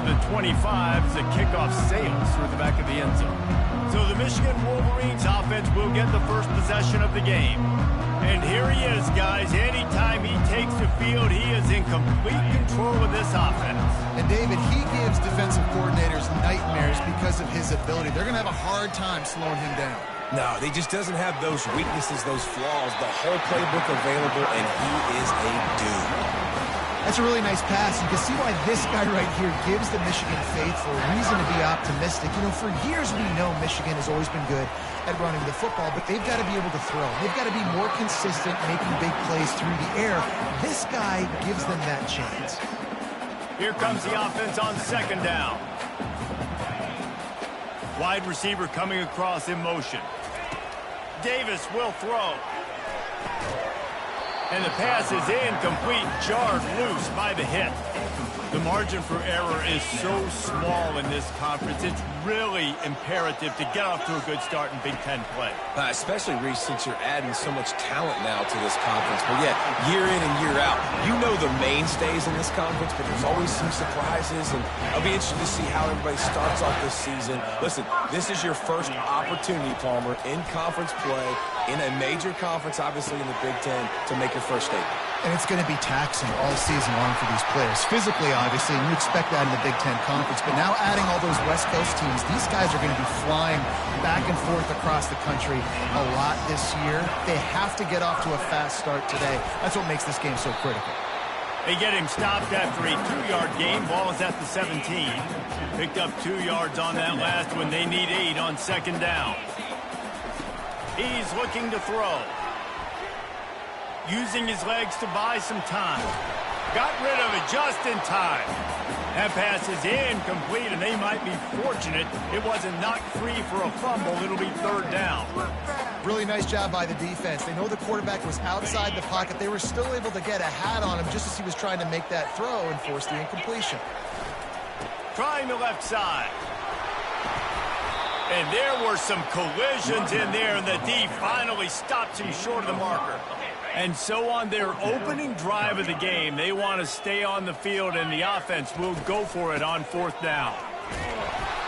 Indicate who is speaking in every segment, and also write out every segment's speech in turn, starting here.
Speaker 1: the 25 as the kickoff sails through the back of the end zone. So the Michigan Wolverines offense will get the first possession of the game. And here he is, guys. Anytime he takes the field, he is in complete control of this offense.
Speaker 2: And, David, he gives defensive coordinators nightmares because of his ability. They're going to have a hard time slowing him down.
Speaker 3: No, he just doesn't have those weaknesses, those flaws, the whole playbook available, and he is a dude.
Speaker 2: That's a really nice pass. You can see why this guy right here gives the Michigan faithful a reason to be optimistic. You know, for years we know Michigan has always been good at running the football, but they've got to be able to throw. They've got to be more consistent making big plays through the air. This guy gives them that chance.
Speaker 1: Here comes the offense on second down. Wide receiver coming across in motion. Davis will throw. And the pass is incomplete, jarred loose by the hit. The margin for error is so small in this conference. It's really imperative to get off to a good start in Big Ten play.
Speaker 3: Especially, Reese, since you're adding so much talent now to this conference. But yeah, year in and year out, you know the mainstays in this conference, but there's always some surprises. And I'll be interested to see how everybody starts off this season. Listen, this is your first opportunity, Palmer, in conference play, in a major conference, obviously in the Big Ten, to make your first statement.
Speaker 2: And it's going to be taxing all season long for these players. Physically, obviously, and you expect that in the Big Ten Conference. But now adding all those West Coast teams, these guys are going to be flying back and forth across the country a lot this year. They have to get off to a fast start today. That's what makes this game so critical.
Speaker 1: They get him stopped after a 2-yard gain. Ball is at the 17. Picked up 2 yards on that last one. They need 8 on second down. He's looking to throw. Using his legs to buy some time. Got rid of it just in time. That pass is incomplete, and they might be fortunate it wasn't knocked free for a fumble. It'll be third down.
Speaker 2: Really nice job by the defense. They know the quarterback was outside the pocket. They were still able to get a hat on him just as he was trying to make that throw and force the incompletion.
Speaker 1: Trying the left side. And there were some collisions in there, and the D finally stops him short of the marker. And so on their opening drive of the game, they want to stay on the field, and the offense will go for it on fourth down.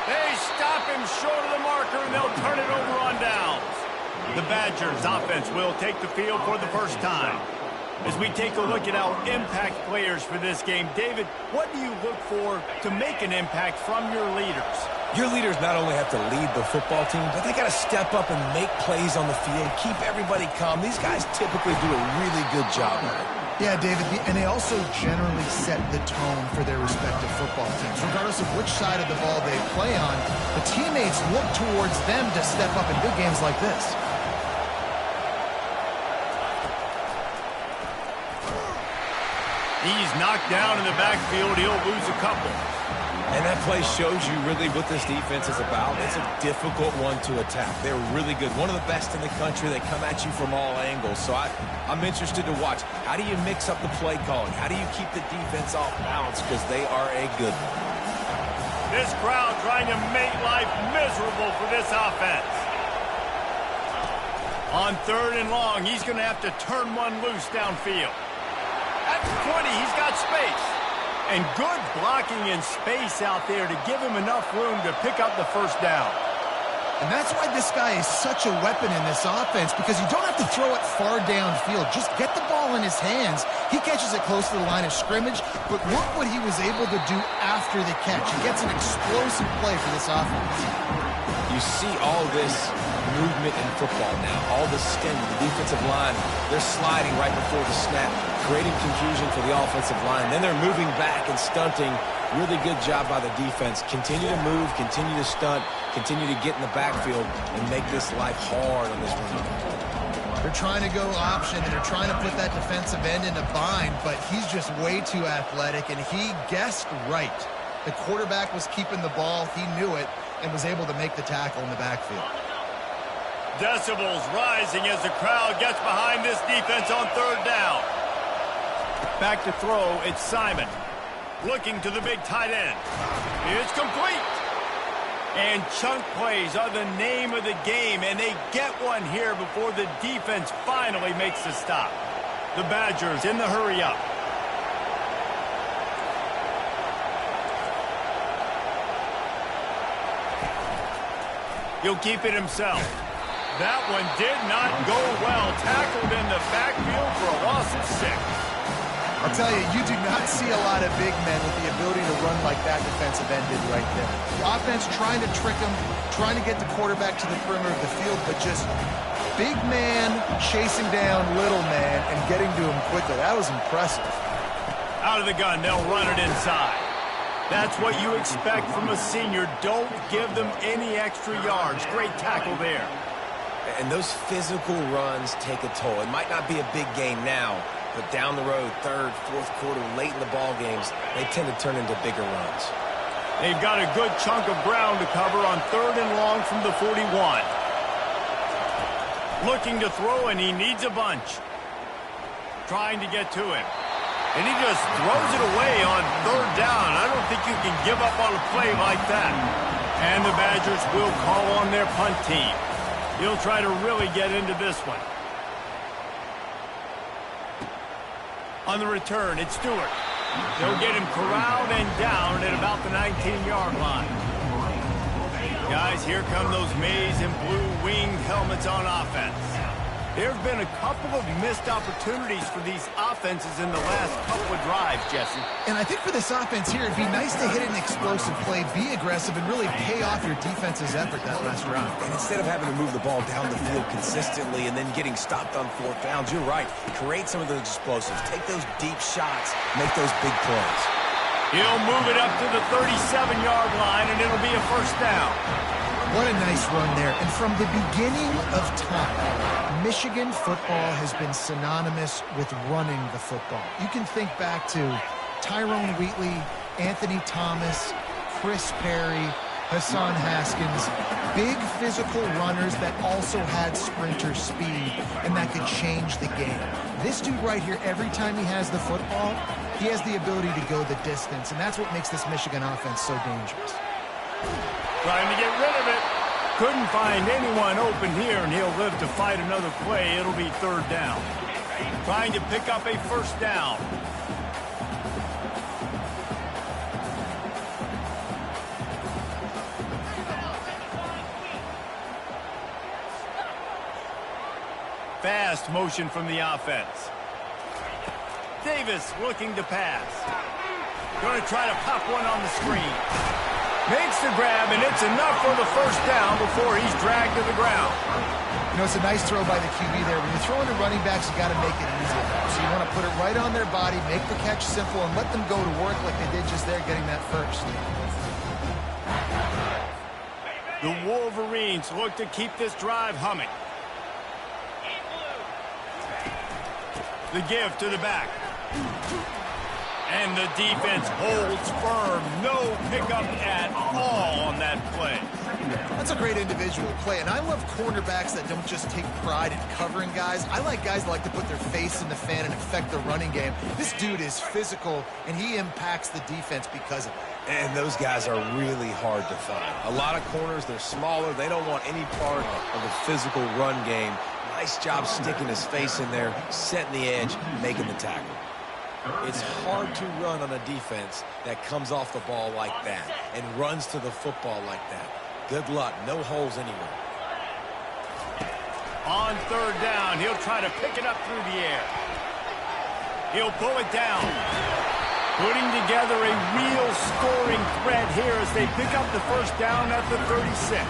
Speaker 1: They stop him short of the marker, and they'll turn it over on downs. The Badgers offense will take the field for the first time. As we take a look at our impact players for this game, David, what do you look for to make an impact from your leaders?
Speaker 3: Your leaders not only have to lead the football team, but they got to step up and make plays on the field, keep everybody calm. These guys typically do a really good job of it.
Speaker 2: Yeah, David, and they also generally set the tone for their respective football teams. Regardless of which side of the ball they play on, the teammates look towards them to step up in big games like this.
Speaker 1: He's knocked down in the backfield. He'll lose a couple.
Speaker 3: And that play shows you really what this defense is about. It's a difficult one to attack. They're really good. One of the best in the country. They come at you from all angles. So I'm interested to watch. How do you mix up the play calling? How do you keep the defense off balance? Because they are a good one.
Speaker 1: This crowd trying to make life miserable for this offense. On third and long, he's going to have to turn one loose downfield. At 20, he's got space. And good blocking in space out there to give him enough room to pick up the first down.
Speaker 2: And that's why this guy is such a weapon in this offense, because you don't have to throw it far downfield. Just get the ball in his hands. He catches it close to the line of scrimmage, but look what he was able to do after the catch. He gets an explosive play for this offense.
Speaker 3: You see all this movement in football now, all the stemming, the defensive line, they're sliding right before the snap, creating confusion for the offensive line. Then they're moving back and stunting. Really good job by the defense. Continue to move, continue to stunt, continue to get in the backfield and make this life hard on this run.
Speaker 2: They're trying to go option, and they're trying to put that defensive end in a bind, but he's just way too athletic, and he guessed right. The quarterback was keeping the ball. He knew it and was able to make the tackle in the backfield.
Speaker 1: Decibels rising as the crowd gets behind this defense on third down. Back to throw, it's Simon. Looking to the big tight end. It's complete. And chunk plays are the name of the game, and they get one here before the defense finally makes the stop. The Badgers in the hurry up. He'll keep it himself. That one did not go well. Tackled in the backfield for a loss of 6.
Speaker 2: I'll tell you, you do not see a lot of big men with the ability to run like that defensive end did right there. The offense trying to trick him, trying to get the quarterback to the perimeter of the field, but just big man chasing down little man and getting to him quickly. That was impressive.
Speaker 1: Out of the gun, they'll run it inside. That's what you expect from a senior. Don't give them any extra yards. Great tackle there.
Speaker 3: And those physical runs take a toll. It might not be a big game now, but down the road, third, fourth quarter, late in the ball games, they tend to turn into bigger runs.
Speaker 1: They've got a good chunk of ground to cover on 3rd and long from the 41. Looking to throw, and he needs a bunch. Trying to get to him. And he just throws it away on 3rd down. I don't think you can give up on a play like that. And the Badgers will call on their punt team. He'll try to really get into this one. On the return, it's Stewart. They'll get him corralled and down at about the 19-yard line. Guys, here come those maize and blue winged helmets on offense. There have been a couple of missed opportunities for these offenses in the last couple of drives, Jesse.
Speaker 2: And I think for this offense here, it'd be nice to hit an explosive play, be aggressive, and really pay off your defense's effort that last round.
Speaker 3: And instead of having to move the ball down the field consistently and then getting stopped on 4th downs, you're right. Create some of those explosives. Take those deep shots. Make those big plays.
Speaker 1: He'll move it up to the 37-yard line, and it'll be a 1st down.
Speaker 2: What a nice run there. And from the beginning of time, Michigan football has been synonymous with running the football. You can think back to Tyrone Wheatley, Anthony Thomas, Chris Perry, Hassan Haskins, big physical runners that also had sprinter speed and that could change the game. This dude right here, every time he has the football, he has the ability to go the distance, and that's what makes this Michigan offense so dangerous.
Speaker 1: Trying to get rid of it. Couldn't find anyone open here, and he'll live to fight another play. It'll be 3rd down. Trying to pick up a 1st down. Fast motion from the offense. Davis looking to pass. Going to try to pop one on the screen. Makes the grab, and it's enough for the 1st down before he's dragged to the ground.
Speaker 2: You know, it's a nice throw by the QB there. When you're throwing to running backs, you got to make it easy. So you want to put it right on their body, make the catch simple, and let them go to work like they did just there, getting that 1st.
Speaker 1: The Wolverines look to keep this drive humming. The give to the back. And the defense holds firm. No pickup at all on that play.
Speaker 2: That's a great individual play, and I love cornerbacks that don't just take pride in covering guys. I like guys that like to put their face in the fan and affect the running game. This dude is physical, and he impacts the defense because of it.
Speaker 3: And those guys are really hard to find. A lot of corners, they're smaller. They don't want any part of the physical run game. Nice job sticking his face in there, setting the edge, making the tackle. It's hard to run on a defense that comes off the ball like that and runs to the football like that. Good luck. No holes anywhere.
Speaker 1: On 3rd down, he'll try to pick it up through the air. He'll pull it down. Putting together a real scoring threat here as they pick up the 1st down at the 36.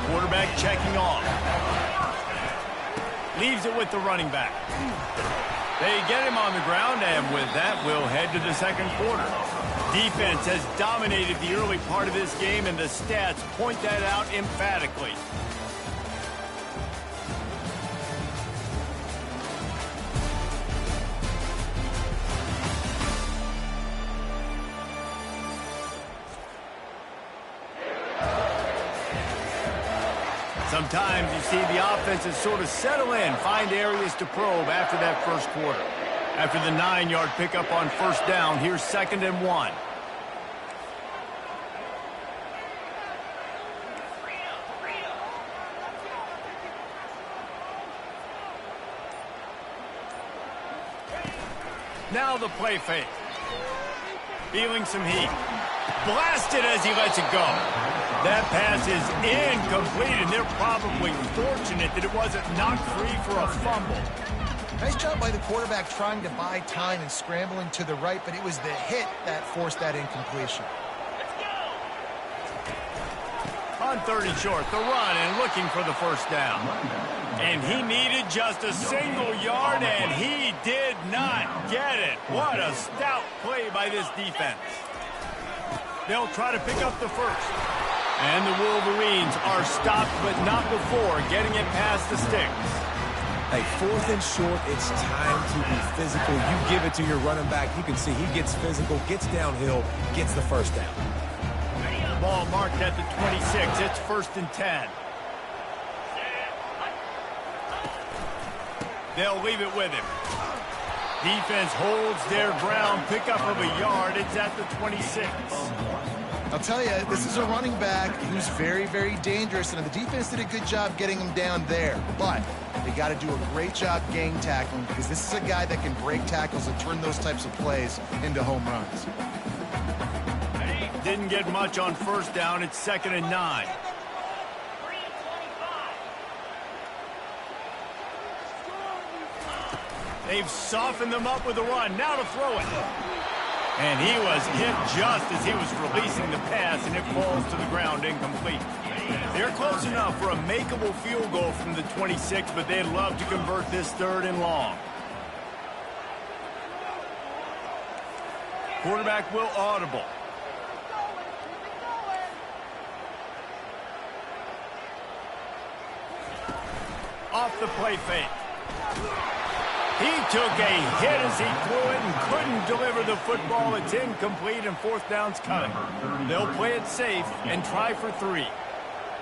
Speaker 1: Quarterback checking off. Leaves it with the running back. They get him on the ground, and with that, we'll head to the 2nd quarter. Defense has dominated the early part of this game, and the stats point that out emphatically. Sometimes you see the offenses sort of settle in, find areas to probe after that 1st quarter. After the 9-yard pickup on 1st down, here's 2nd and 1. Now the play fake. Feeling some heat. Blasted as he lets it go. That pass is incomplete, and they're probably fortunate that it wasn't knocked free for a fumble.
Speaker 2: Nice job by the quarterback trying to buy time and scrambling to the right, but it was the hit that forced that incompletion.
Speaker 1: On 3rd and short, the run and looking for the first down. And he needed just a single yard, and he did not get it. What a stout play by this defense. They'll try to pick up the first. And the Wolverines are stopped, but not before getting it past the sticks.
Speaker 3: Hey, 4th and short, it's time to be physical. You give it to your running back. You can see he gets physical, gets downhill, gets the first down.
Speaker 1: Ball marked at the 26. It's 1st and 10. They'll leave it with him. Defense holds their ground. Pickup of a yard. It's at the 26.
Speaker 2: I'll tell you, this is a running back who's very, very dangerous, and the defense did a good job getting him down there. But they got to do a great job gang tackling, because this is a guy that can break tackles and turn those types of plays into home runs.
Speaker 1: Didn't get much on first down. It's 2nd and 9. They've softened them up with a run. Now to throw it. And he was hit just as he was releasing the pass, and it falls to the ground incomplete. They're close enough for a makeable field goal from the 26, but they'd love to convert this 3rd and long. Quarterback will audible. Off the play fake. He took a hit as he threw it and couldn't deliver the football. It's incomplete, and 4th down's coming. They'll play it safe and try for 3.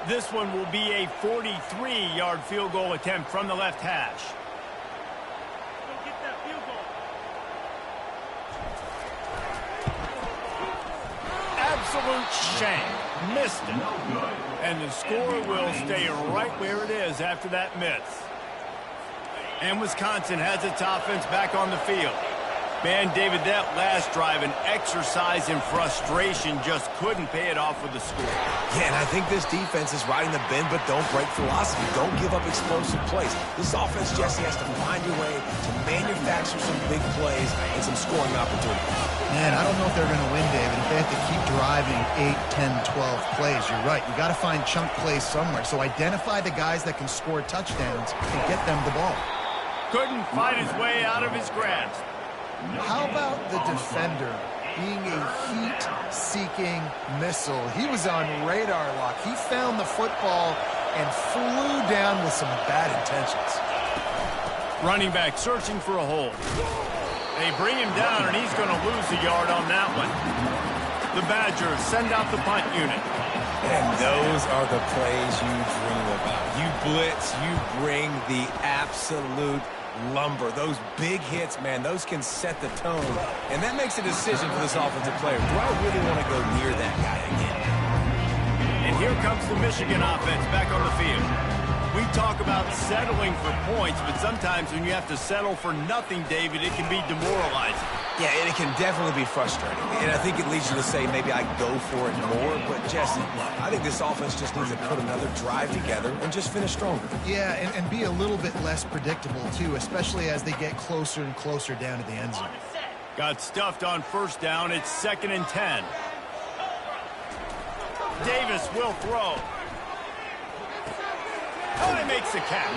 Speaker 1: This one will be a 43-yard field goal attempt from the left hash. Absolute shame. Missed it. And the score will stay right where it is after that miss. And Wisconsin has its offense back on the field. Man, David, that last drive, an exercise in frustration, just couldn't pay it off with the score.
Speaker 3: Yeah, and I think this defense is riding the bend but don't break philosophy. Don't give up explosive plays. This offense, Jesse, has to find your way to manufacture some big plays and some scoring opportunities.
Speaker 2: Man, I don't know if they're going to win, David. If they have to keep driving 8, 10, 12 plays, you're right. You got to find chunk plays somewhere. So identify the guys that can score touchdowns and get them the ball.
Speaker 1: Couldn't fight his way out of his grasp.
Speaker 2: How about the defender being a heat-seeking missile? He was on radar lock. He found the football and flew down with some bad intentions.
Speaker 1: Running back searching for a hole. They bring him down, and he's going to lose a yard on that one. The Badgers send out the punt unit.
Speaker 3: And those are the plays you dream about. You blitz, you bring the absolute lumber. Those big hits, man, those can set the tone. And that makes a decision for this offensive player. Do I really want to go near that guy again?
Speaker 1: And here comes the Michigan offense back on the field. We talk about settling for points, but sometimes when you have to settle for nothing, David, it can be demoralizing.
Speaker 3: Yeah, and it can definitely be frustrating. And I think it leads you to say maybe I go for it more. But, Jesse, I think this offense just needs to put another drive together and just finish stronger.
Speaker 2: Yeah, and be a little bit less predictable, too, especially as they get closer and closer down to the end zone.
Speaker 1: Got stuffed on first down. It's 2nd and 10. Davis will throw. Oh, he makes the catch.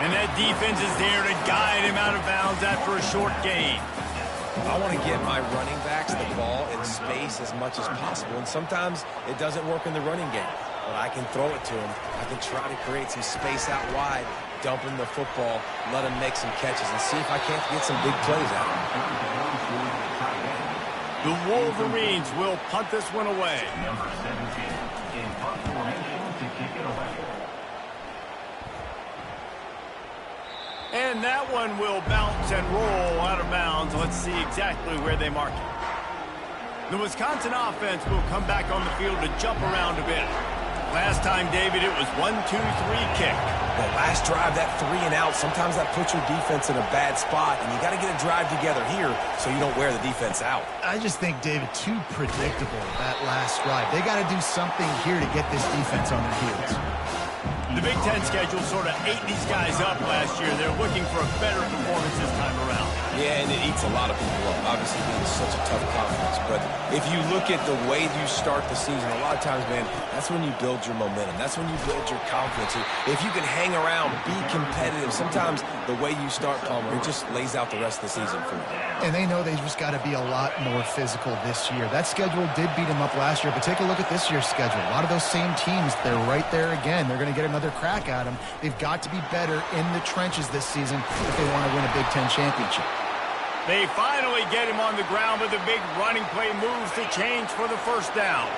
Speaker 1: And that defense is there to guide him out of bounds after a short gain.
Speaker 3: I want to get my running backs the ball in space as much as possible. And sometimes it doesn't work in the running game. But I can throw it to him. I can try to create some space out wide, dump him the football, let him make some catches, and see if I can't get some big plays out of him.
Speaker 1: The Wolverines will punt this one away.
Speaker 4: Number 17 in punt formation to kick it away.
Speaker 1: And that one will bounce and roll out of bounds. Let's see exactly where they mark it. The Wisconsin offense will come back on the field to jump around a bit. Last time, David, it was 1-2-3 kick.
Speaker 3: The last drive, that 3 and out, sometimes that puts your defense in a bad spot, and you got to get a drive together here so you don't wear the defense out.
Speaker 2: I just think, David, too predictable, that last drive. They got to do something here to get this defense on their heels.
Speaker 1: The Big Ten schedule sort of ate these guys up last year. They're looking for a better performance this time around.
Speaker 3: Yeah, and it eats a lot of people up, obviously being such a tough conference. But if you look at the way you start the season, a lot of times, man, that's when you build your momentum. That's when you build your confidence. If you can hang around, be competitive, sometimes the way you start, Palmer, it just lays out the rest of the season for you.
Speaker 2: And they know they've just got to be a lot more physical this year. That schedule did beat them up last year, but take a look at this year's schedule. A lot of those same teams, they're right there again. They're going to get another crack at them. They've got to be better in the trenches this season if they want to win a Big Ten championship.
Speaker 1: They finally get him on the ground with a big running play moves to change for the first down.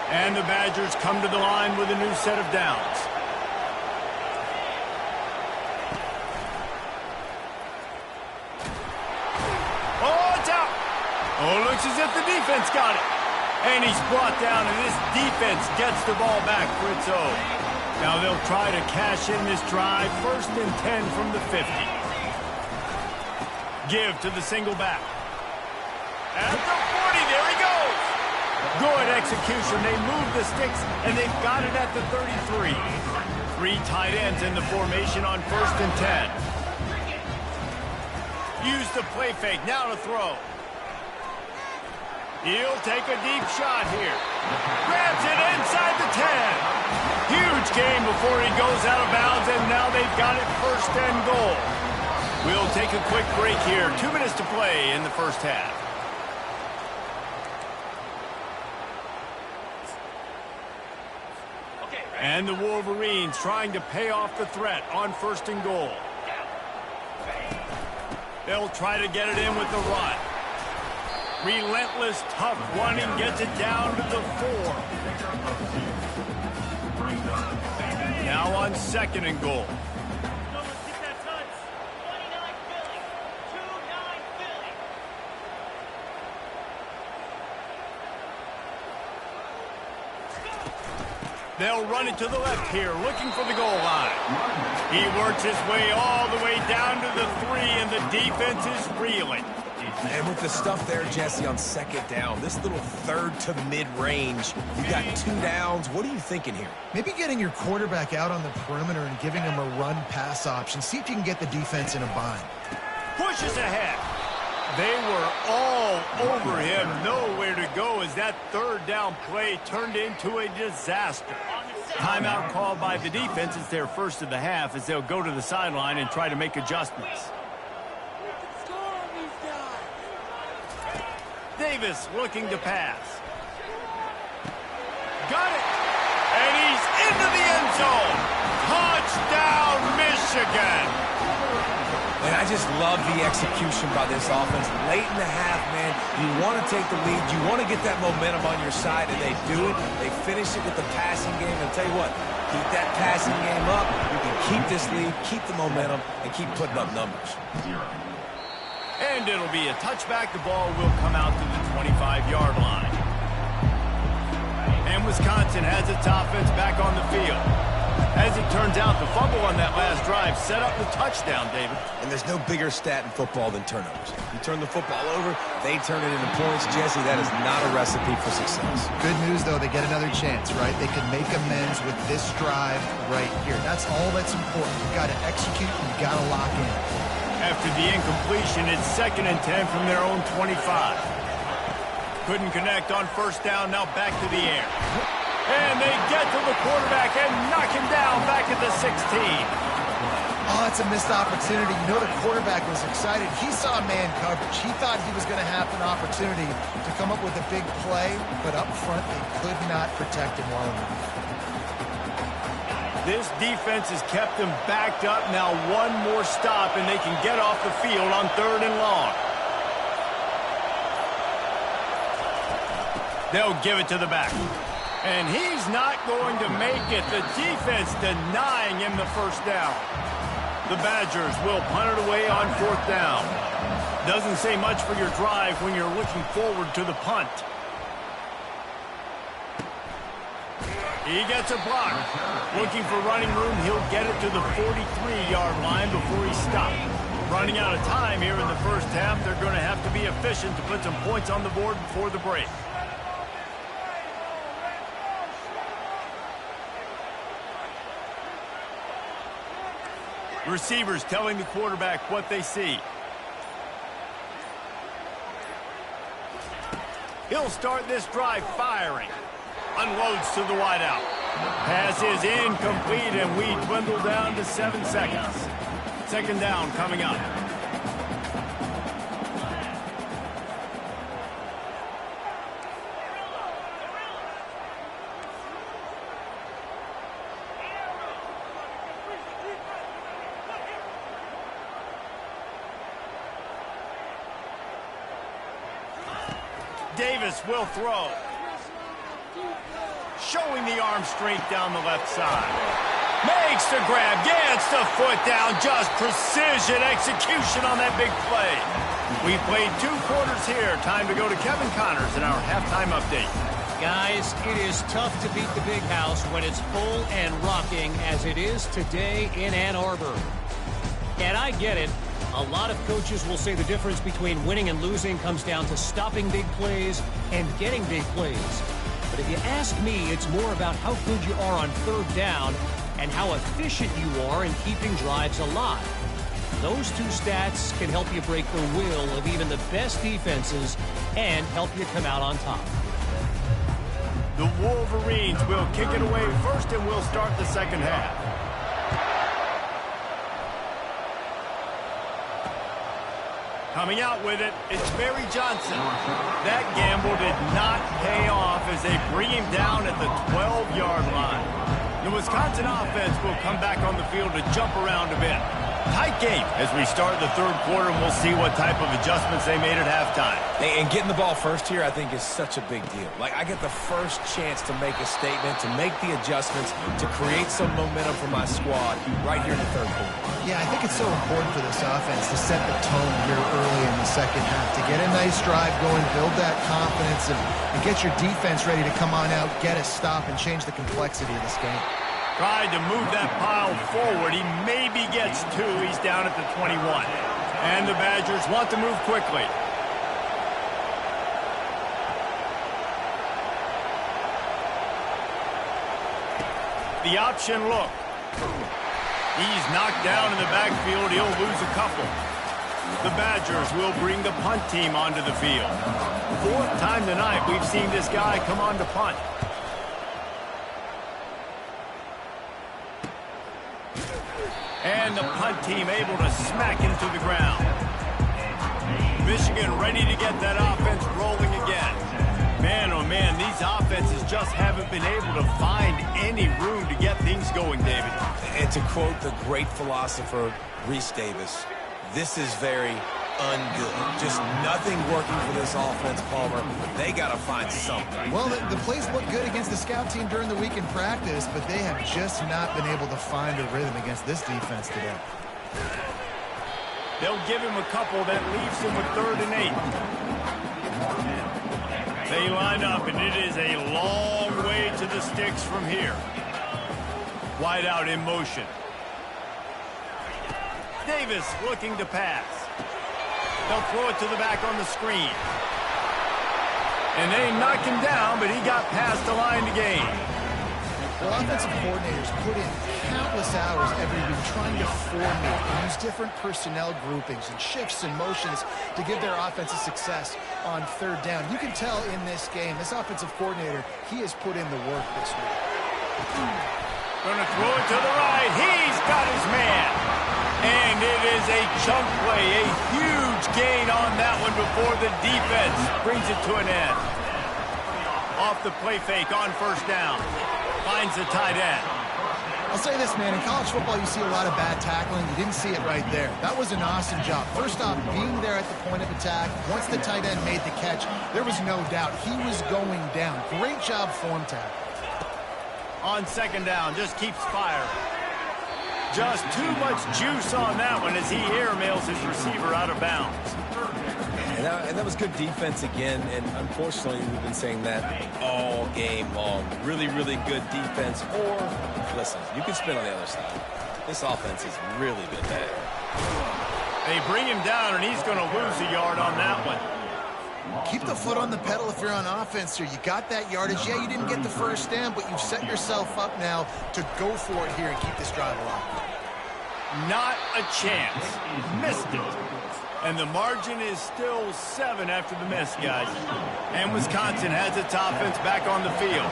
Speaker 1: And the Badgers come to the line with a new set of downs. Oh, it's out. Oh, looks as if the defense got it. And he's brought down, and this defense gets the ball back for its own. Now they'll try to cash in this drive. 1st and 10 from the 50. Give to the single back. At the 40, there he goes. Good execution. They move the sticks, and they've got it at the 33. 3 tight ends in the formation on 1st and 10. Use the play fake. Now to throw. He'll take a deep shot here. Grabs it inside the 10. Huge game before he goes out of bounds, and now they've got it 1st and goal. We'll take a quick break here. 2 minutes to play in the first half. And the Wolverines trying to pay off the threat on 1st and goal. They'll try to get it in with the run. Relentless, tough running gets it down to the 4. Now on 2nd and goal. They'll run it to the left here, looking for the goal line. He works his way all the way down to the 3, and the defense is reeling.
Speaker 3: And with the stuff there, Jesse, on 2nd down, this little 3rd to mid-range, you got 2 downs. What are you thinking here?
Speaker 2: Maybe getting your quarterback out on the perimeter and giving him a run-pass option. See if you can get the defense in a bind.
Speaker 1: Pushes ahead. They were all over him. Nowhere to go as that 3rd down play turned into a disaster. Timeout called by the defense. It's their first of the half as they'll go to the sideline and try to make adjustments. Davis looking to pass. Got it. And he's into the end zone. Touchdown, Michigan.
Speaker 3: And I just love the execution by this offense. Late in the half, man, you want to take the lead. You want to get that momentum on your side, and they do it. They finish it with the passing game. And I'll tell you what, keep that passing game up. You can keep this lead, keep the momentum, and keep putting up numbers.
Speaker 1: And it'll be a touchback. The ball will come out to the 25-yard line. And Wisconsin has its offense back on the field. As it turns out, the fumble on that last drive set up the touchdown, David.
Speaker 3: And there's no bigger stat in football than turnovers. You turn the football over, they turn it into points. Jesse, that is not a recipe for success.
Speaker 2: Good news, though, they get another chance, right? They can make amends with this drive right here. That's all that's important. You've got to execute, you've got to lock in.
Speaker 1: After the incompletion, it's 2nd and 10 from their own 25. Couldn't connect on 1st down, now back to the air. And they get to the quarterback and knock him down back at the 16.
Speaker 2: Oh, that's a missed opportunity. You know the quarterback was excited. He saw man coverage. He thought he was going to have an opportunity to come up with a big play, but up front they could not protect him well enough.
Speaker 1: This defense has kept them backed up. Now 1 more stop, and they can get off the field on 3rd and long. They'll give it to the back. And he's not going to make it. The defense denying him the 1st down. The Badgers will punt it away on 4th down. Doesn't say much for your drive when you're looking forward to the punt. He gets a block. Looking for running room, he'll get it to the 43-yard line before he stopped. Running out of time here in the first half, they're going to have to be efficient to put some points on the board before the break. Receivers telling the quarterback what they see. He'll start this drive firing. Unloads to the wideout. Pass is incomplete, and we dwindle down to 7 seconds. Second down coming up. Davis will throw. Showing the arm strength down the left side. Makes the grab, gets the foot down. Just precision execution on that big play. We played 2 quarters here. Time to go to Kevin Connors in our halftime update.
Speaker 5: Guys, it is tough to beat the big house when it's full and rocking as it is today in Ann Arbor. And I get it. A lot of coaches will say the difference between winning and losing comes down to stopping big plays and getting big plays. But if you ask me, it's more about how good you are on third down and how efficient you are in keeping drives alive. Those 2 stats can help you break the will of even the best defenses and help you come out on top.
Speaker 1: The Wolverines will kick it away first, and we'll start the second half. Coming out with it, it's Barry Johnson. That gamble did not pay off as they bring him down at the 12-yard line. The Wisconsin offense will come back on the field to jump around a bit. Tight game as we start the third quarter, and we'll see what type of adjustments they made at halftime.
Speaker 3: And getting the ball first here, I think, is such a big deal. Like, I get the first chance to make a statement, to make the adjustments, to create some momentum for my squad right here in the third quarter.
Speaker 2: Yeah, I think it's so important for this offense to set the tone here early in the second half, to get a nice drive going, build that confidence, and get your defense ready to come on out, get a stop, and change the complexity of this game.
Speaker 1: Tried to move that pile forward. He maybe gets 2. He's down at the 21. And the Badgers want to move quickly. The option look. He's knocked down in the backfield. He'll lose a couple. The Badgers will bring the punt team onto the field. 4th time tonight we've seen this guy come on to punt. And the punt team able to smack him to the ground. Michigan ready to get that offense rolling again. Man, oh man, these offenses just haven't been able to find any room to get things going, David.
Speaker 3: And to quote the great philosopher, Reese Davis, this is very ungood. Just nothing working for this offense, Palmer. They got to find something.
Speaker 2: Well, the plays look good against the scout team during the week in practice, but they have just not been able to find a rhythm against this defense today.
Speaker 1: They'll give him a couple that leaves him with 3rd and 8. They line up, and it is a long way to the sticks from here. Wide out in motion. Davis looking to pass. They'll throw it to the back on the screen. And they knock him down, but he got past the line to gain.
Speaker 2: Well, offensive coordinators put in countless hours every week trying to formate and use different personnel groupings and shifts and motions to give their offensive success on third down. You can tell in this game, this offensive coordinator, he has put in the work this week.
Speaker 1: Going to throw it to the right. He's got his man. And it is a chunk play, a huge gain on that one before the defense brings it to an end. Off the play fake on first down. Finds the tight end.
Speaker 2: I'll say this, man. In college football, you see a lot of bad tackling. You didn't see it right there. That was an awesome job. First off, being there at the point of attack. Once the tight end made the catch, there was no doubt he was going down. Great job form tackle.
Speaker 1: On second down, just keeps firing. Just too much juice on that one as he airmails his receiver out of bounds.
Speaker 3: And And that was good defense again, and unfortunately we've been saying that all game long. Really, really good defense, or, listen, you can spin on the other side. This offense has really been bad.
Speaker 1: They bring him down, and he's going to lose a yard on that one.
Speaker 2: Keep the foot on the pedal if you're on offense here. You got that yardage. Yeah, you didn't get the first down, but you've set yourself up now to go for it here and keep this drive alive.
Speaker 1: Not a chance. Missed it. And the margin is still 7 after the miss, guys. And Wisconsin has its offense back on the field.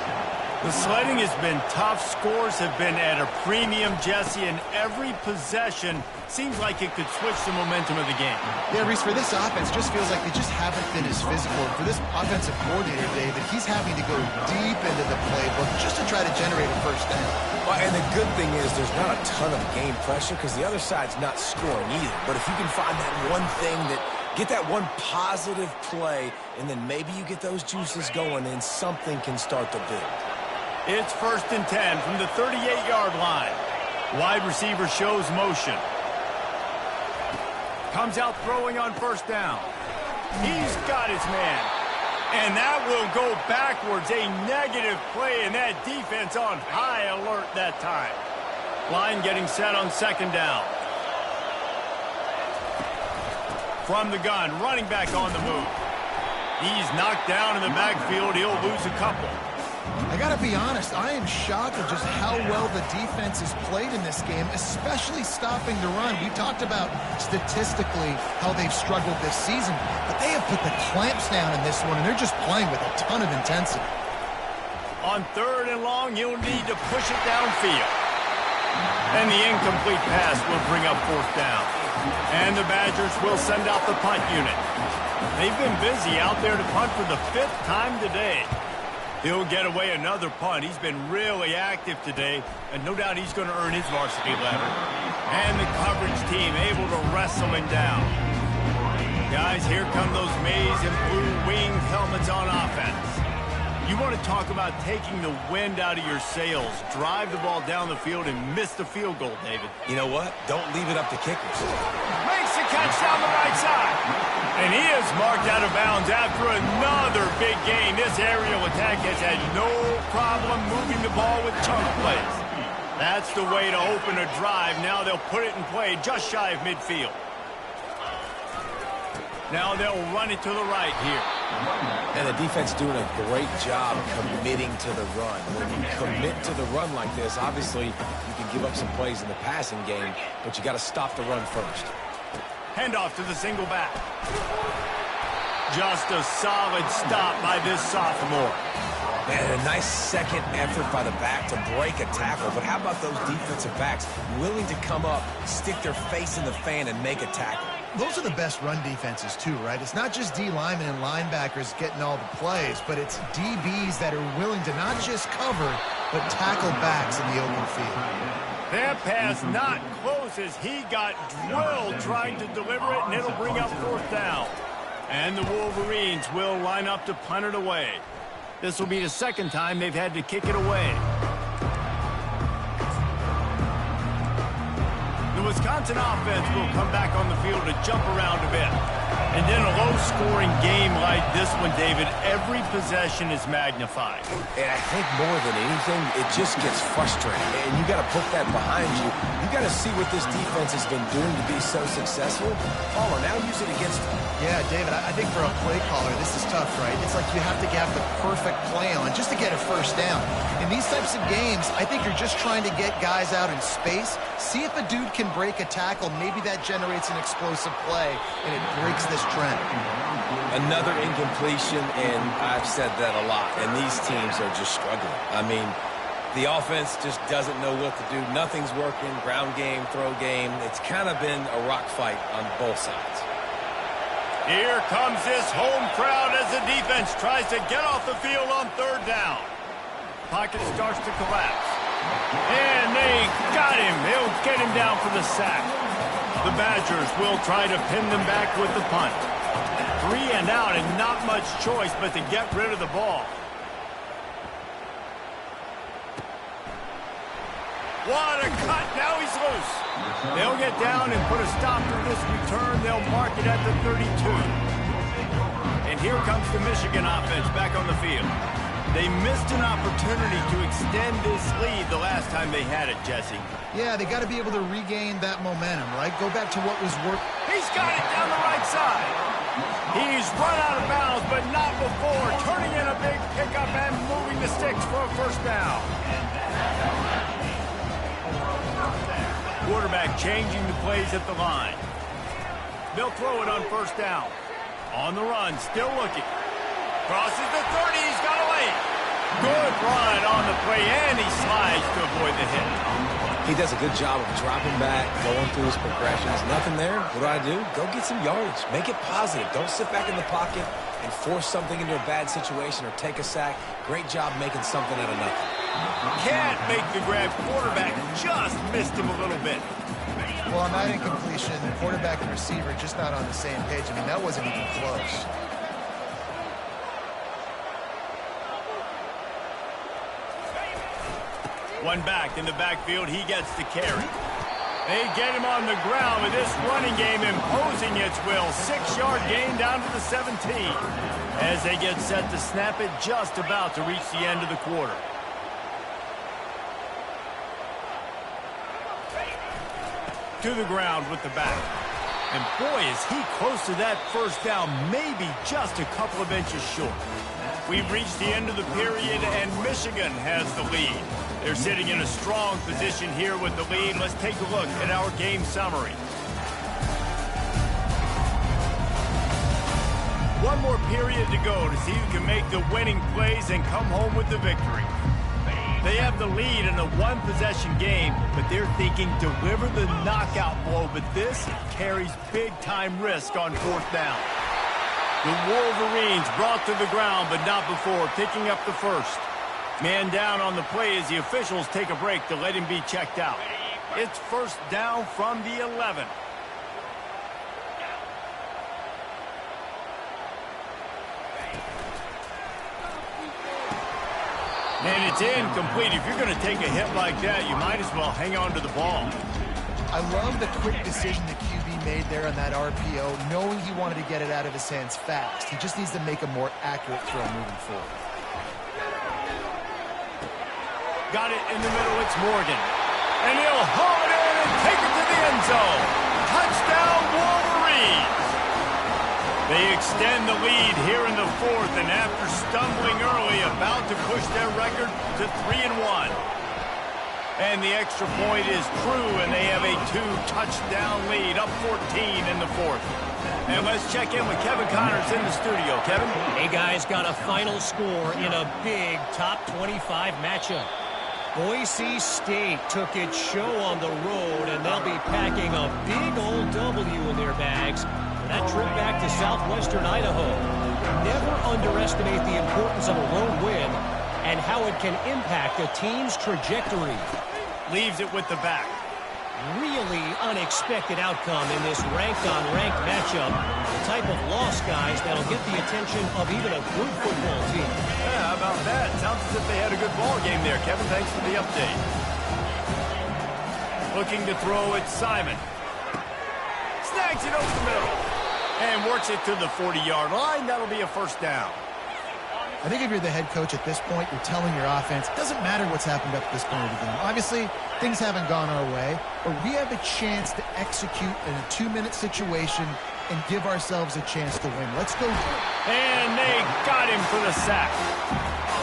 Speaker 1: The sledding has been tough. Scores have been at a premium, Jesse, and every possession seems like it could switch the momentum of the game.
Speaker 2: Yeah, Reese, for this offense, just feels like they just haven't been as physical. And for this offensive coordinator, David, he's having to go deep into the playbook just to try to generate a first down.
Speaker 3: Well, and the good thing is there's not a ton of game pressure because the other side's not scoring either. But if you can find that one thing get that one positive play, and then maybe you get those juices going, and something can start to build.
Speaker 1: It's 1st and 10 from the 38-yard line. Wide receiver shows motion. Comes out throwing on 1st down. He's got his man. And that will go backwards. A negative play, and that defense on high alert that time. Line getting set on 2nd down. From the gun, running back on the move. He's knocked down in the backfield. He'll lose a couple.
Speaker 2: I got to be honest, I am shocked at just how well the defense has played in this game, especially stopping the run. We talked about statistically how they've struggled this season, but they have put the clamps down in this one, and they're just playing with a ton of intensity.
Speaker 1: On 3rd and long, you'll need to push it downfield. And the incomplete pass will bring up 4th down. And the Badgers will send out the punt unit. They've been busy out there to punt for the 5th time today. He'll get away another punt. He's been really active today, and no doubt he's going to earn his varsity letter. And the coverage team able to wrestle him down. Guys, here come those maize and blue wing helmets on offense. You want to talk about taking the wind out of your sails. Drive the ball down the field and miss the field goal, David.
Speaker 3: You know what? Don't leave it up to kickers.
Speaker 1: Makes the catch down the right side. And he is marked out of bounds after another big gain. This aerial attack has had no problem moving the ball with chunk plays. That's the way to open a drive. Now they'll put it in play just shy of midfield. Now they'll run it to the right here.
Speaker 3: And the defense doing a great job committing to the run. When you commit to the run like this, obviously you can give up some plays in the passing game, but you got to stop the run first.
Speaker 1: Handoff to the single back. Just a solid stop by this sophomore.
Speaker 3: Man, a nice second effort by the back to break a tackle. But how about those defensive backs willing to come up, stick their face in the fan, and make a tackle?
Speaker 2: Those are the best run defenses too, right? It's not just D linemen and linebackers getting all the plays, but it's DBs that are willing to not just cover, but tackle backs in the open field.
Speaker 1: That pass not close as he got drilled trying to deliver it, and it'll bring up 4th down. And the Wolverines will line up to punt it away. This will be the 2nd time they've had to kick it away. The Wisconsin offense will come back on the field to jump around a bit. And in a low-scoring game like this one, David, every possession is magnified.
Speaker 3: And I think more than anything, it just gets frustrating. And you got to put that behind you. You got to see what this defense has been doing to be so successful. Caller, now use it against them.
Speaker 2: Yeah, David, I think for a play caller, this is tough, right? It's like you have to have the perfect play on just to get a first down. In these types of games, I think you're just trying to get guys out in space, see if a dude can break a tackle. Maybe that generates an explosive play, and it breaks this trend.
Speaker 3: Another incompletion, and I've said that a lot, and these teams are just struggling. I mean, the offense just doesn't know what to do. Nothing's working, ground game, throw game. It's kind of been a rock fight on both sides.
Speaker 1: Here comes this home crowd as the defense tries to get off the field on 3rd down. Pocket starts to collapse. And they got him. They'll get him down for the sack. The Badgers will try to pin them back with the punt. 3 and out and not much choice but to get rid of the ball. What a cut. Now he's loose. They'll get down and put a stop to this return. They'll mark it at the 32. here comes the Michigan offense back on the field. They missed an opportunity to extend this lead the last time they had it, Jesse.
Speaker 2: Yeah, they got to be able to regain that momentum, right? Go back to what was working.
Speaker 1: He's got it down the right side. He's run out of bounds, but not before. Turning in a big pickup and moving the sticks for a first down. Quarterback changing the plays at the line. They'll throw it on first down. On the run, still looking. Crosses the 30, he's got away. Good run on the play, and he slides to avoid the hit.
Speaker 3: He does a good job of dropping back, going through his progressions. Nothing there. What do? Go get some yardage. Make it positive. Don't sit back in the pocket and force something into a bad situation or take a sack. Great job making something out of nothing.
Speaker 1: Can't make the grab. Quarterback just missed him a little bit.
Speaker 2: Well, on that incompletion, the quarterback and receiver just not on the same page. I mean, that wasn't even close.
Speaker 1: One back in the backfield, he gets the carry. They get him on the ground with this running game imposing its will. 6-yard gain down to the 17. As they get set to snap it, just about to reach the end of the quarter. To the ground with the back. And boy, is he close to that first down, maybe just a couple of inches short. We've reached the end of the period, and Michigan has the lead. They're sitting in a strong position here with the lead. Let's take a look at our game summary. One more period to go to see who can make the winning plays and come home with the victory. They have the lead in a one-possession game, but they're thinking deliver the knockout blow, but this carries big-time risk on fourth down. The Wolverines brought to the ground, but not before picking up the first. Man down on the play as the officials take a break to let him be checked out. It's first down from the 11. And it's incomplete. If you're going to take a hit like that, you might as well hang on to the ball.
Speaker 2: I love the quick decision the QB made there on that RPO, knowing he wanted to get it out of his hands fast. He just needs to make a more accurate throw moving forward.
Speaker 1: Got it in the middle, it's Morgan. And he'll haul it in and take it to the end zone. Touchdown, Wolverines! They extend the lead here in the fourth, and after stumbling early, about to push their record to 3-1. And the extra point is true, and they have a 2-touchdown lead, up 14 in the fourth. And let's check in with Kevin Connors in the studio. Kevin?
Speaker 5: Hey, guys, got a final score in a big top 25 matchup. Boise State took its show on the road, and they'll be packing a big old W in their bags for that trip back to southwestern Idaho. Never underestimate the importance of a road win and how it can impact a team's trajectory.
Speaker 1: Leaves it with the back.
Speaker 5: Really unexpected outcome in this ranked-on-ranked matchup. The type of loss, guys, that'll get the attention of even a good football team.
Speaker 1: Yeah, how about that? Sounds as if they had a good ball game there. Kevin, thanks for the update. Looking to throw it, Simon. Snags it over the middle. And works it to the 40-yard line. That'll be a first down.
Speaker 2: I think if you're the head coach at this point, you're telling your offense, it doesn't matter what's happened up to this point of the game. Obviously, things haven't gone our way, but we have a chance to execute in a 2-minute situation and give ourselves a chance to win. Let's go.
Speaker 1: And they got him for the sack.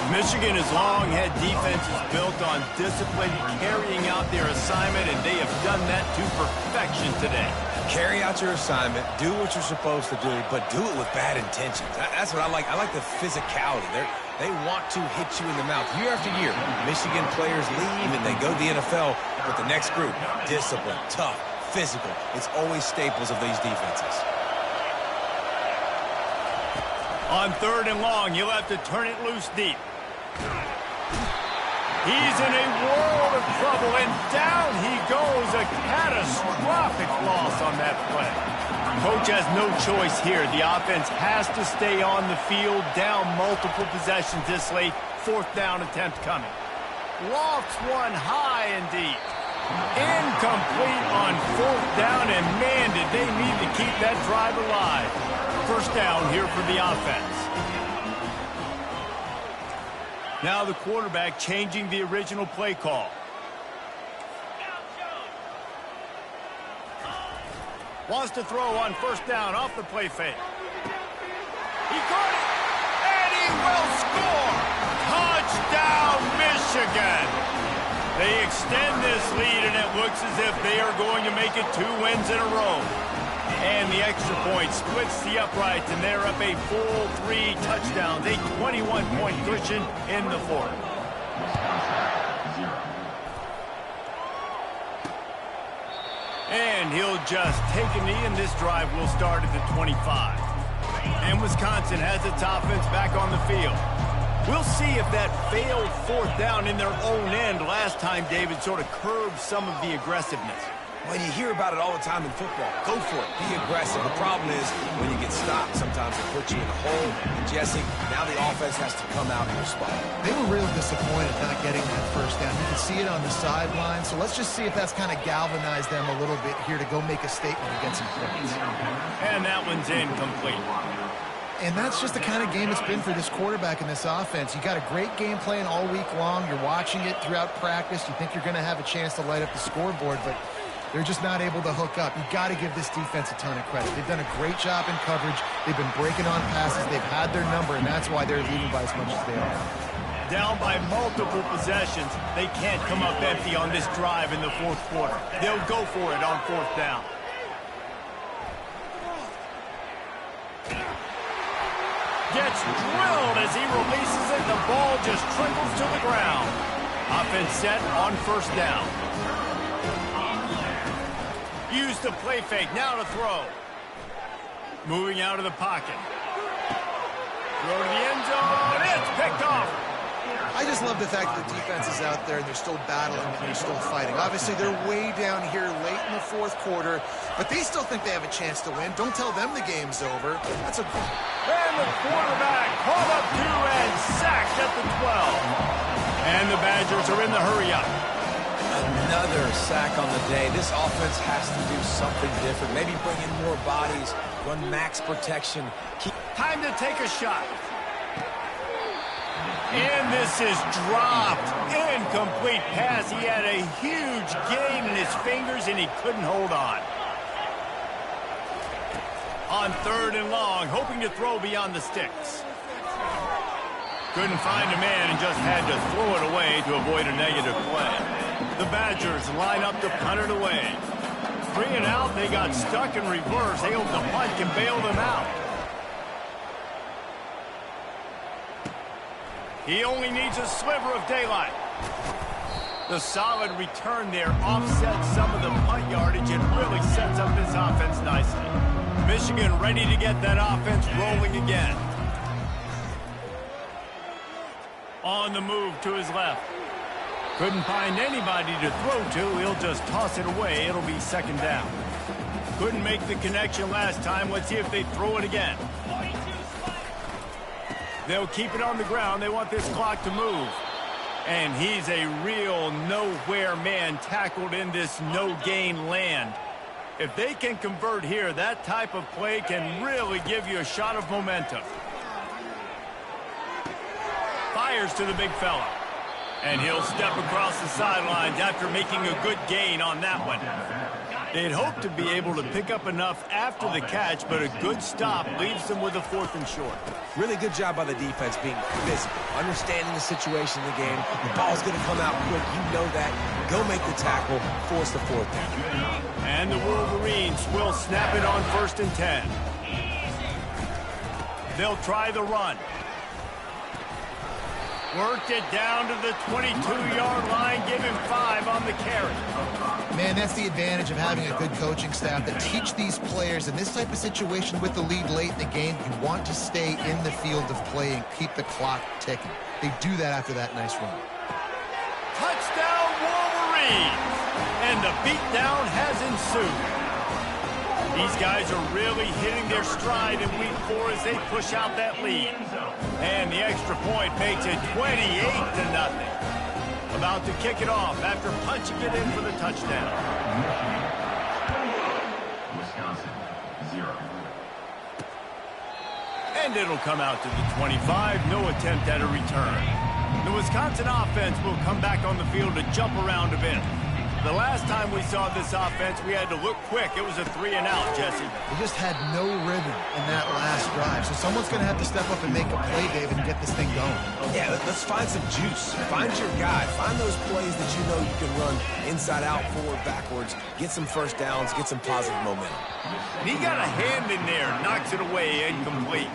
Speaker 1: Michigan has long had defenses built on discipline, carrying out their assignment, and they have done that to perfection today.
Speaker 3: Carry out your assignment, do what you're supposed to do, but do it with bad intentions. That's what I like. I like the physicality. They want to hit you in the mouth year after year. Michigan players leave and they go to the NFL with the next group. Discipline, tough, physical. It's always staples of these defenses.
Speaker 1: On 3rd and long, he'll have to turn it loose deep. He's in a world of trouble, and down he goes. A catastrophic loss on that play. Coach has no choice here. The offense has to stay on the field, down multiple possessions this late. 4th down attempt coming. Lofts one high and deep. Incomplete on 4th down, and man, did they need to keep that drive alive. first down here for the offense. Now the quarterback changing the original play call. Wants to throw on first down off the play fake. He caught it, and he will score! Touchdown, Michigan! They extend this lead, and it looks as if they are going to make it 2 wins in a row. And the extra point splits the uprights, and they're up a full 3 touchdowns, a 21-point cushion in the fourth. And he'll just take a knee, and this drive will start at the 25. And Wisconsin has its offense back on the field. We'll see if that failed fourth down in their own end last time, David, sort of curbed some of the aggressiveness.
Speaker 3: Well, you hear about it all the time in football. Go for it. Be aggressive. The problem is when you get stopped, sometimes it puts you in a hole. And, Jesse, now the offense has to come out and respond.
Speaker 2: They were real disappointed not getting that first down. You can see it on the sideline. So let's just see if that's kind of galvanized them a little bit here to go make a statement and get some points.
Speaker 1: And that one's incomplete.
Speaker 2: And that's just the kind of game it's been for this quarterback in this offense. You got a great game plan all week long. You're watching it throughout practice. You think you're going to have a chance to light up the scoreboard, but they're just not able to hook up. You got to give this defense a ton of credit. They've done a great job in coverage. They've been breaking on passes. They've had their number, and that's why they're leading by as much as they are.
Speaker 1: Down by multiple possessions, they can't come up empty on this drive in the fourth quarter. They'll go for it on fourth down. Gets drilled as he releases it. The ball just trickles to the ground. Offense set on first down. Use the play fake. Now to throw. Moving out of the pocket. Throw to the end zone. It's picked off.
Speaker 2: I just love the fact that the defense is out there and they're still battling and they're still fighting. Obviously, they're way down here late in the fourth quarter, but they still think they have a chance to win. Don't tell them the game's over. That's a...
Speaker 1: And the quarterback called up 2 and sacked at the 12. And the Badgers are in the hurry-up.
Speaker 3: Another sack on the day. This offense has to do something different. Maybe bring in more bodies, run max protection.
Speaker 1: Time to take a shot. And this is dropped. Incomplete pass. He had a huge gain in his fingers, and he couldn't hold on. On third and long, hoping to throw beyond the sticks. Couldn't find a man and just had to throw it away to avoid a negative play. The Badgers line up to punt it away. 3 and out, they got stuck in reverse. They hope the punt can bail them out. He only needs a sliver of daylight. The solid return there offsets some of the punt yardage and really sets up this offense nicely. Michigan ready to get that offense rolling again. On the move to his left. Couldn't find anybody to throw to. He'll just toss it away. It'll be second down. Couldn't make the connection last time. Let's see if they throw it again. They'll keep it on the ground. They want this clock to move. And he's a real nowhere man tackled in this no-gain land. If they can convert here, that type of play can really give you a shot of momentum. Fires to the big fella. And he'll step across the sidelines after making a good gain on that one. They'd hope to be able to pick up enough after the catch, but a good stop leaves them with a 4th and short.
Speaker 3: Really good job by the defense being physical, understanding the situation in the game. The ball's going to come out quick. You know that. Go make the tackle, force the 4th down.
Speaker 1: And the Wolverines will snap it on 1st and 10. They'll try the run. Worked it down to the 22-yard line, give him 5 on the carry.
Speaker 2: Man, that's the advantage of having a good coaching staff that teach these players in this type of situation with the lead late in the game. You want to stay in the field of play and keep the clock ticking. They do that after that nice run.
Speaker 1: Touchdown, Wolverines! And the beatdown has ensued. These guys are really hitting their stride in week 4 as they push out that lead. And the extra point makes it 28-0. About to kick it off after punching it in for the touchdown.
Speaker 4: Wisconsin, 0.
Speaker 1: And it'll come out to the 25. No attempt at a return. The Wisconsin offense will come back on the field to jump around a bit. The last time we saw this offense, we had to look quick. It was a 3-and-out, Jesse.
Speaker 2: They just had no rhythm in that last drive. So someone's going to have to step up and make a play, David, and get this thing going.
Speaker 3: Yeah, let's find some juice. Find your guy. Find those plays that you know you can run inside out, forward, backwards. Get some first downs. Get some positive momentum.
Speaker 1: He got a hand in there. Knocks it away. Incomplete.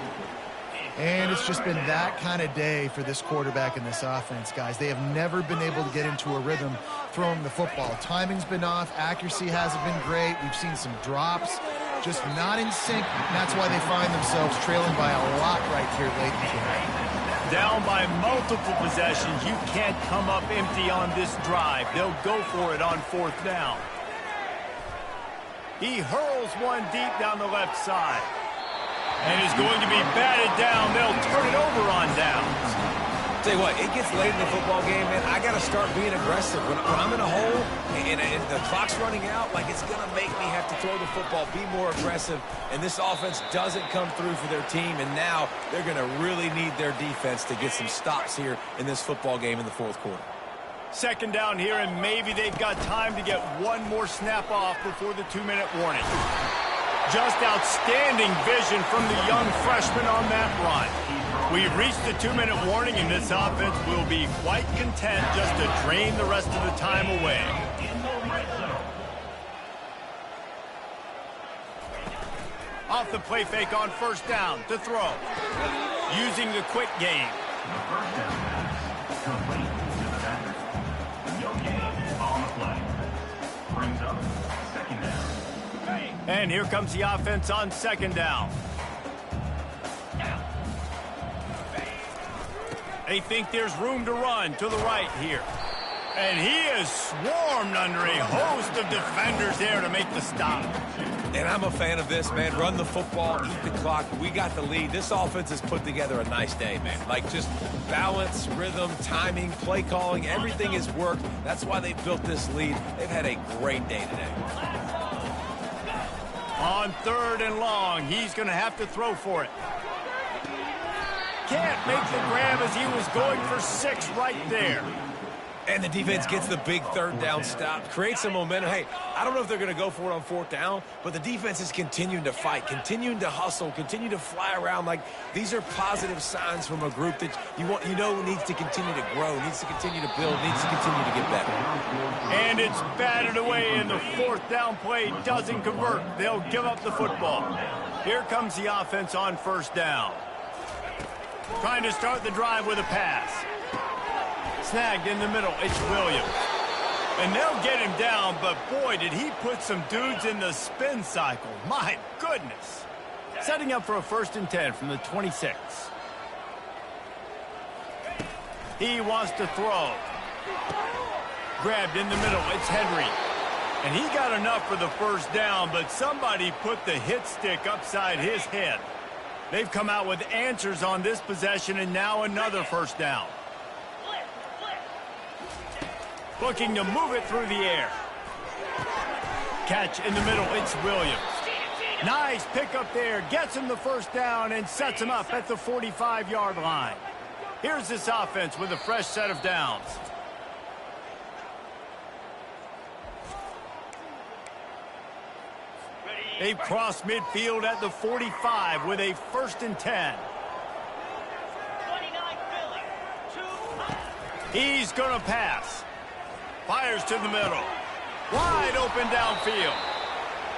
Speaker 2: And it's just been that kind of day for this quarterback and this offense, guys. They have never been able to get into a rhythm throwing the football. Timing's been off. Accuracy hasn't been great. We've seen some drops, just not in sync. And that's why they find themselves trailing by a lot right here late in the game.
Speaker 1: Down by multiple possessions. You can't come up empty on this drive. They'll go for it on 4th down. He hurls one deep down the left side. And is going to be batted down. They'll turn it over on downs.
Speaker 3: Tell you what, it gets late in the football game, man. I got to start being aggressive. When I'm in a hole and the clock's running out, like it's going to make me have to throw the football, be more aggressive. And this offense doesn't come through for their team. And now they're going to really need their defense to get some stops here in this football game in the 4th quarter.
Speaker 1: 2nd down here, and maybe they've got time to get one more snap off before the 2-minute warning. Just outstanding vision from the young freshman on that run. We've reached the 2-minute warning, and this offense will be quite content just to drain the rest of the time away. Off the play fake on 1st down to throw. Using the quick game.
Speaker 4: Complete to the Packers. No gain on the play. Brings up 2nd down.
Speaker 1: And here comes the offense on 2nd down. They think there's room to run to the right here. And he is swarmed under a host of defenders there to make the stop.
Speaker 3: And I'm a fan of this, man. Run the football, eat the clock. We got the lead. This offense has put together a nice day, man. Like just balance, rhythm, timing, play calling, everything has worked. That's why they built this lead. They've had a great day today.
Speaker 1: On 3rd and long, he's going to have to throw for it. Can't make the grab as he was going for 6 right there.
Speaker 3: And the defense gets the big 3rd down stop, creates some momentum. Hey, I don't know if they're going to go for it on 4th down, but the defense is continuing to fight, continuing to hustle, continue to fly around. Like these are positive signs from a group that you know needs to continue to grow, needs to continue to build, needs to continue to get better.
Speaker 1: And it's batted away, and the 4th down play doesn't convert. They'll give up the football. Here comes the offense on 1st down. Trying to start the drive with a pass. Snagged in the middle. It's Williams. And they'll get him down, but boy, did he put some dudes in the spin cycle. My goodness. Setting up for a 1st and 10 from the 26. He wants to throw. Grabbed in the middle. It's Henry. And he got enough for the 1st down, but somebody put the hit stick upside his head. They've come out with answers on this possession, and now another 1st down. Looking to move it through the air. Catch in the middle. It's Williams. Nice pickup there. Gets him the 1st down and sets him up at the 45-yard line. Here's this offense with a fresh set of downs. They've crossed midfield at the 45 with a 1st and 10. He's going to pass. Fires to the middle. Wide open downfield.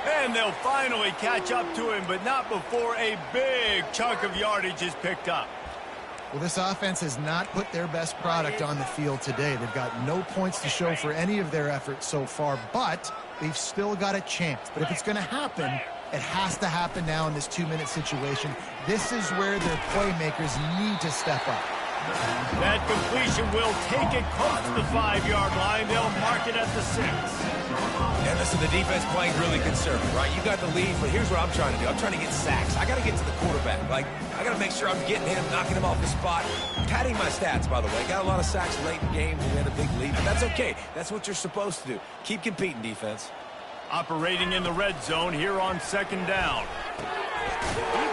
Speaker 1: And they'll finally catch up to him, but not before a big chunk of yardage is picked up.
Speaker 2: Well, this offense has not put their best product on the field today. They've got no points to show for any of their efforts so far, but they've still got a chance. But if it's going to happen, it has to happen now in this 2-minute situation. This is where their playmakers need to step up.
Speaker 1: That completion will take it close to the 5-yard line. They'll mark it at the 6.
Speaker 3: And listen, the defense playing really conservative, right? You got the lead, but here's what I'm trying to do. I'm trying to get sacks. I got to get to the quarterback. Like, I got to make sure I'm getting him, knocking him off the spot. Padding my stats, by the way. Got a lot of sacks late in games when we had a big lead. But that's okay. That's what you're supposed to do. Keep competing, defense.
Speaker 1: Operating in the red zone here on 2nd down. He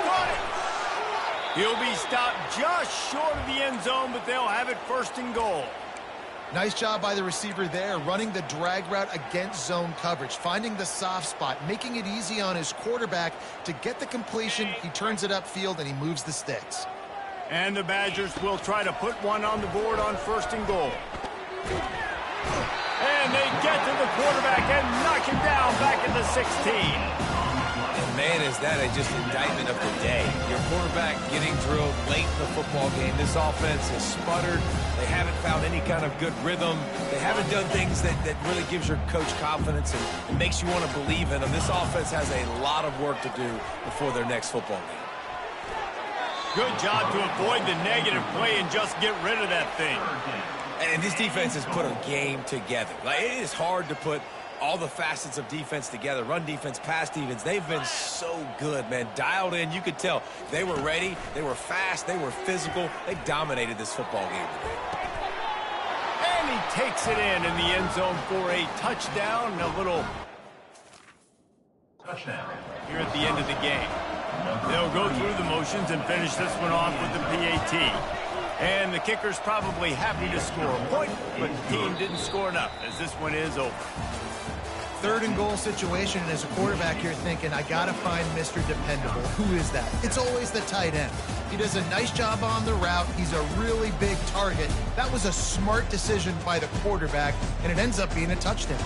Speaker 1: caught it. He'll be stopped just short of the end zone, but they'll have it 1st and goal.
Speaker 2: Nice job by the receiver there, running the drag route against zone coverage, finding the soft spot, making it easy on his quarterback to get the completion. He turns it upfield, and he moves the sticks.
Speaker 1: And the Badgers will try to put one on the board on 1st and goal. And they get to the quarterback and knock him down back at the 16.
Speaker 3: And man, is that just indictment of the day. Your quarterback getting drilled late in the football game. This offense has sputtered. They haven't found any kind of good rhythm. They haven't done things that really gives your coach confidence and makes you want to believe in them. This offense has a lot of work to do before their next football game.
Speaker 1: Good job to avoid the negative play and just get rid of that thing.
Speaker 3: And this defense has put a game together. Like, it is hard to put all the facets of defense together. Run defense, pass defense. They've been so good, man. Dialed in. You could tell they were ready. They were fast. They were physical. They dominated this football game today.
Speaker 1: And he takes it in the end zone for a touchdown. And a little
Speaker 4: Touchdown.
Speaker 1: here at the end of the game. They'll go through the motions and finish this one off with the PAT. And the kicker's probably happy to score a point, but the team didn't score enough as this one is over.
Speaker 2: 3rd and goal situation, and as a quarterback, you're thinking, I got to find Mr. Dependable. Who is that? It's always the tight end. He does a nice job on the route. He's a really big target. That was a smart decision by the quarterback, and it ends up being a touchdown.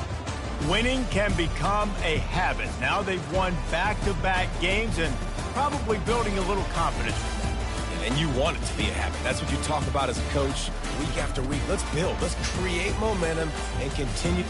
Speaker 1: Winning can become a habit. Now they've won back-to-back games and probably building a little confidence.
Speaker 3: And you want it to be a habit. That's what you talk about as a coach week after week. Let's build. Let's create momentum and continue.